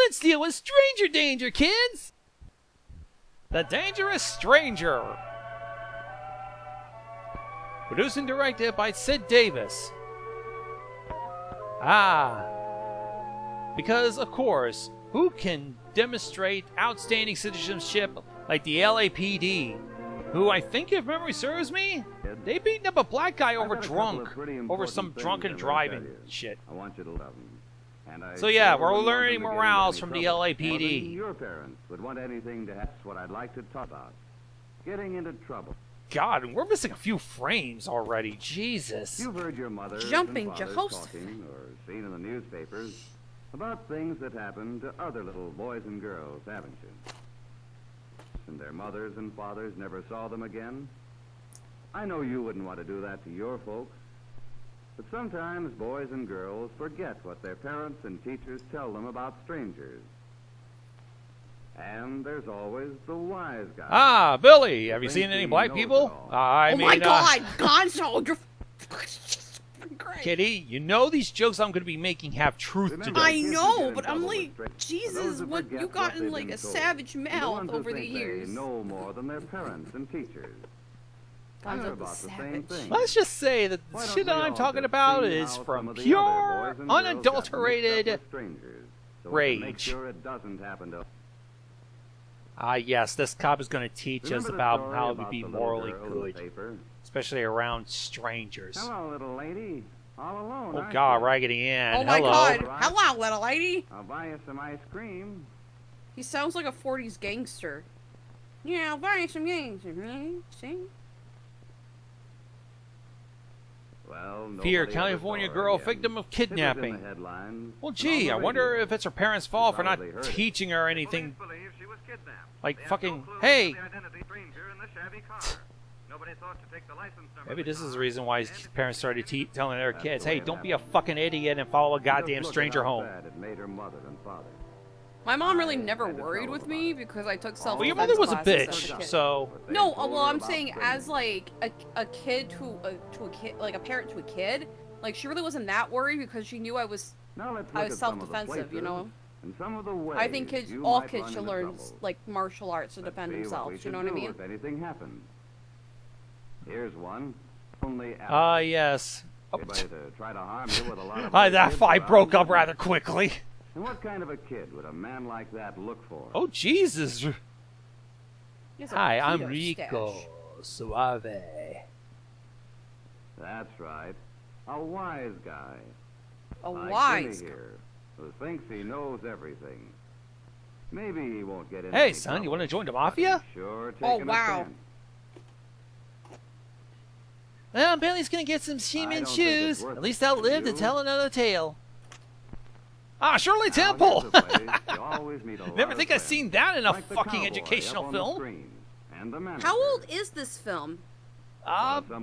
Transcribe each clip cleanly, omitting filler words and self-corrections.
Let's deal with stranger danger, kids! The Dangerous Stranger. Produced and directed by Sid Davis. Because, of course, who can demonstrate outstanding citizenship like the LAPD? Who I think, if memory serves me, they beaten up a black guy over some drunken driving shit. I want you to love them. So yeah, we're learning morals from the LAPD. Your parents would want anything to have what I'd like to talk about. Getting into trouble. God, we're missing a few frames already. Jesus. You've heard your mother Jumping and fathers Jehoshaphat. talking or seen in the newspapers about things that happen to other little boys and girls, haven't you? And their mothers and fathers never saw them again. I know you wouldn't want to do that to your folks. But sometimes boys and girls forget what their parents and teachers tell them about strangers. And there's always the wise guy. Billy, have you seen any black people? Oh my God, Gonzo, you're great. Kitty, you know these jokes I'm going to be making have truth to them. I know, but I'm like, Jesus, what you got in like a savage mouth over the years. They know more than their parents and teachers. Gonzo the savage. Let's just say that the shit that I'm talking about is from pure, unadulterated rage. Yes, this cop is going to teach us about how to be morally good, especially around strangers. Hello, little lady. All alone. Oh God, Raggedy Ann. Oh my Hello. God. Hello, little lady. I'll buy you some ice cream. He sounds like a 40s gangster. Yeah, I'll buy you some gangster, right? See? Well, Fear California girl victim of kidnapping. Well, gee, I wonder if it's her parents' fault for not teaching her anything. Like fucking, hey! Maybe this is the reason why his parents started telling their kids, hey, don't be a fucking idiot and follow a goddamn stranger home. My mom really never worried with me because I took self-defense Well, your mother was a classes as bitch, kid. so... No, well, I'm saying as like a kid to a kid, like a parent to a kid, like she really wasn't that worried because she knew I was self-defensive, you know. I think all kids should learn like martial arts to defend themselves. You know what I mean? If anything happened. Here's one. Yes. Oh. That that fight broke up rather quickly. And what kind of a kid would a man like that look for? Oh, Jesus. Hi, I'm keto Rico stash. Suave. That's right. A wise guy. A like wise Jimmy here, who thinks he knows everything. Maybe he won't get in. Hey, son, you want to join the mafia? Sure. Oh, wow. Well, Billy's gonna get some She-Man shoes. At least I'll live to tell another tale. Shirley Temple! Never think I've seen that in a fucking educational film. How old is this film?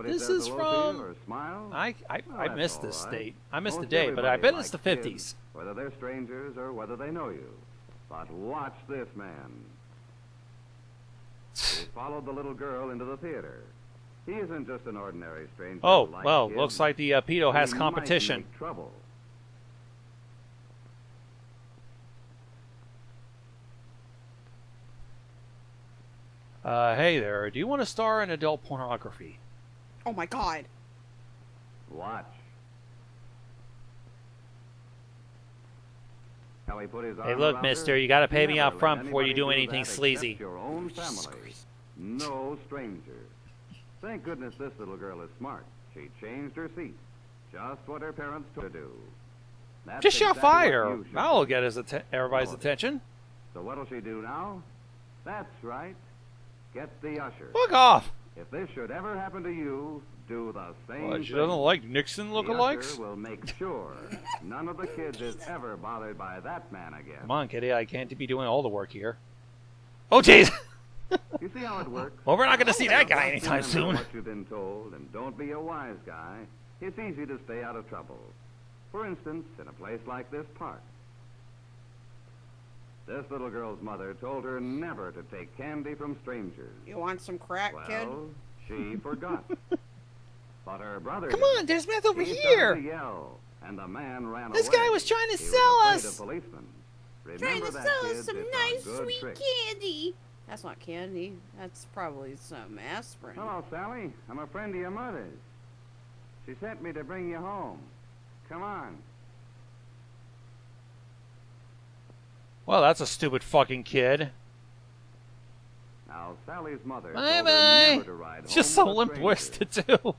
This is from... I missed this date. I missed the date, but I bet it's the 50s. Whether they're strangers or whether they know you. But watch this man. He followed the little girl into the theater. He isn't just an ordinary stranger. Oh, well, looks like the pedo has competition. Trouble. Hey there, do you want to star in adult pornography? Oh my God. Watch. Hey, look, mister, you gotta pay me up front before you do anything sleazy. Your own family. No stranger. Thank goodness this little girl is smart. She changed her seat. Just what her parents told her to do. That's Just shout exactly what fire. you should That'll do. get everybody's attention. So what'll she do now? That's right. Get the usher. Fuck off. If this should ever happen to you, do the same What, she thing. doesn't like Nixon The lookalikes? usher will make sure none of the kids is ever bothered by that man again. Come on, kitty, I can't be doing all the work here. Oh, jeez! You see how it works? Well, we're not gonna see that guy anytime Remember soon. what you've been told, and don't be a wise guy. It's easy to stay out of trouble. For instance, in a place like this park. This little girl's mother told her never to take candy from strangers. You want some crack, kid? Well, she forgot. But her brother Come didn't. on, there's meth over He here. started to yell, and the man ran This away. guy was trying to He sell was afraid us. of policemen. Trying to that, sell us kids, some it's a nice good sweet trick. candy. That's not candy. That's probably some aspirin. Hello, Sally. I'm a friend of your mother's. She sent me to bring you home. Come on. Well, that's a stupid fucking kid. Now, Sally's mother Bye told bye. her never to ride It's just home so with a limp-wristed stranger. too.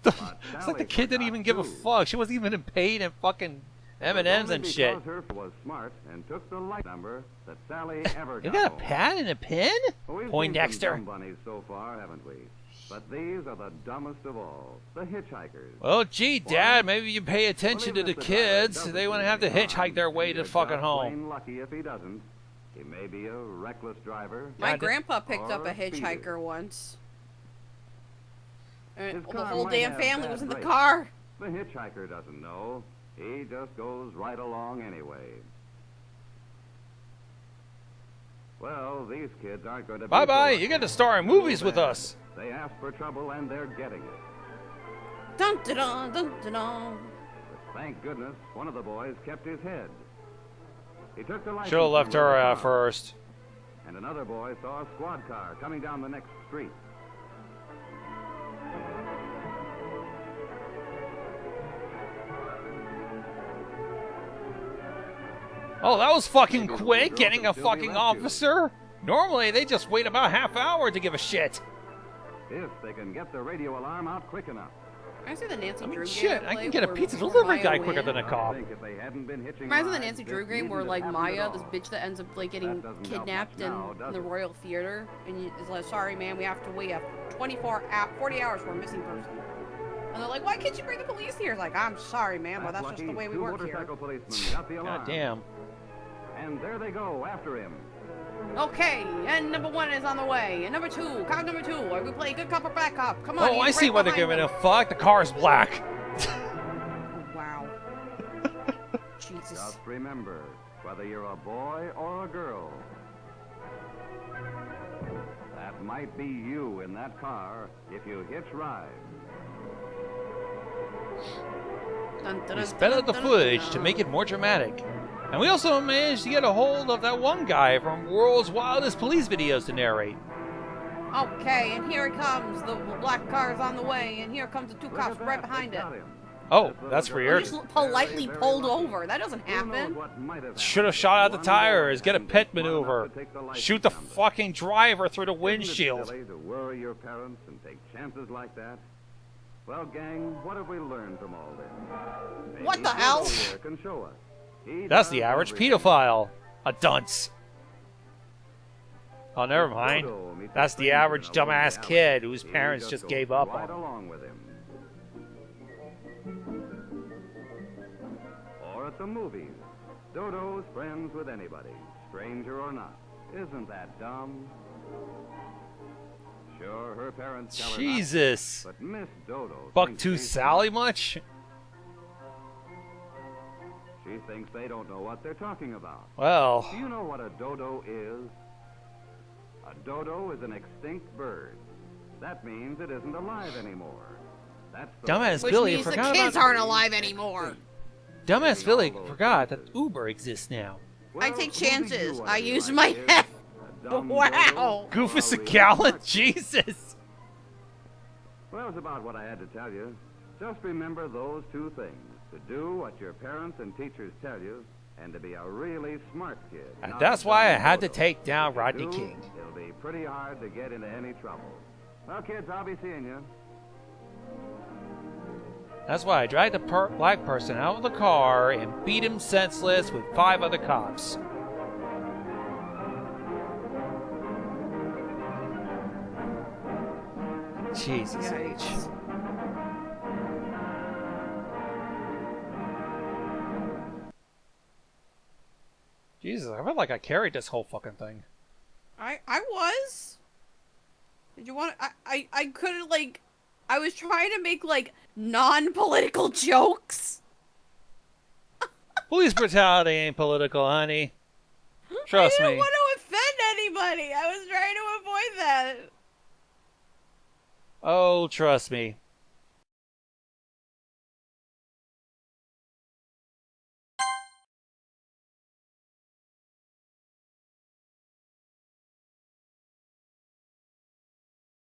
It's like the Sally kid didn't even give a forgot, too. fuck. She wasn't even in pain and fucking M&Ms Only and shit. because her was smart and took the light number that Sally ever You got got a home. pad and a pin? Well, we've seen Poindexter. some dumb bunnies so far, haven't we? But these are the dumbest of all, the hitchhikers. Well, gee, Dad, maybe you pay attention to Well, the even if the driver kids. doesn't They want to do have to any hitchhike harm, their way and to you're fucking just home. plain lucky if he doesn't. He may be a reckless driver. My God, grandpa picked up or a speeder. hitchhiker once. And His the car whole might damn have family bad was in the brakes. car. The hitchhiker doesn't know. He just goes right along anyway. Well, these kids aren't going to be Bye-bye. so You get to lucky. star in movies with Bad. us. They ask for trouble and they're getting it. Dun dun dun dun dun dun. But thank goodness one of the boys kept his head. He took the license Should have left number her of the out car, first. And another boy saw a squad car coming down the next street. Oh, that was fucking quick, getting a fucking officer. Normally, they just wait about half hour to give a shit. If they can get the radio alarm out quick enough. I see the Nancy I mean, Drew shit, game. I can get a where pizza Maya delivery guy wins. quicker than a I cop. think if they hadn't been hitching Reminds me of the rides, Nancy this Drew game needn't where have like happened at Maya, all. this bitch that ends up like getting That doesn't help kidnapped much now, in does the it? Royal Theater, and is like, sorry man, we have to wait 40 hours for a missing person. And they're like, why can't you bring the police here? Like, I'm sorry man, but that's just the lucky, way we two work here. motorcycle policemen got the alarm. God damn. And there they go after him. Okay, and number 1 is on the way, and number 2, cop number 2, are we playing good cop or bad cop? Come on, Oh, I he's see right why they're behind giving a them. fuck. The car's black. Wow. Jesus. Just remember, whether you're a boy or a girl, that might be you in that car if you hitch rides. Dun, dun, We dun, sped up the dun, footage dun, to dun. make it more dramatic. And we also managed to get a hold of that one guy from World's Wildest Police Videos to narrate. Okay, and here it comes. The black car is on the way, and here comes the 2 Look cops at right that, behind they it. got him. Oh, This little that's girl weird. is Just politely very, very pulled lucky. over. That doesn't Who knows happen. what might have happened Should have if shot out the one tires, boy get a hadn't pit been smart enough maneuver. to take the license Shoot the number. fucking driver through the Isn't it windshield. silly to worry your parents and take chances like that? Well, gang, what have we learned from all this? Maybe What the Gonzo hell? here can show us. He That's does the average everything. pedophile. A dunce. Oh, never mind. Gonzo meets a That's the stranger average in a lonely dumbass alley. kid whose He parents just goes gave up right on him. along with him. Or at the movies, Dodo's friends with anybody, stranger or not. Isn't that dumb? Sure, her parents tell her not, Jesus. but Miss Dodo Buck thinks Tooth she's Sally smart. much? She thinks they don't know what they're talking about. Well, Do you know what a dodo is? A dodo is an extinct bird. That means it isn't alive anymore. That's the dumbass Which Billy means the forgot kids about aren't alive anymore. dumbass Taking Billy all those forgot that chances. Uber exists now. I Well, take who do you chances. wanna I be use like, my kid? head. A dumb Wow. dodo Goofus or a a gallon? real smart kid? Jesus. Well, that's about what I had to tell you. Just remember those 2 things. To do what your parents and teachers tell you, and to be a really smart kid. And not that's a why I dumb had to dodo. take down If you Rodney do, King. It'll be pretty hard to get into any trouble. Well, kids, I'll be seeing you. That's why I dragged the black person out of the car and beat him senseless with 5 other cops. Jesus H. Yikes. Jesus, I felt like I carried this whole fucking thing. I was. Did you want? I couldn't like. I was trying to make like non-political jokes. Police brutality ain't political, honey. Trust I didn't me. want to offend anybody. I was trying to avoid that. Oh, trust me.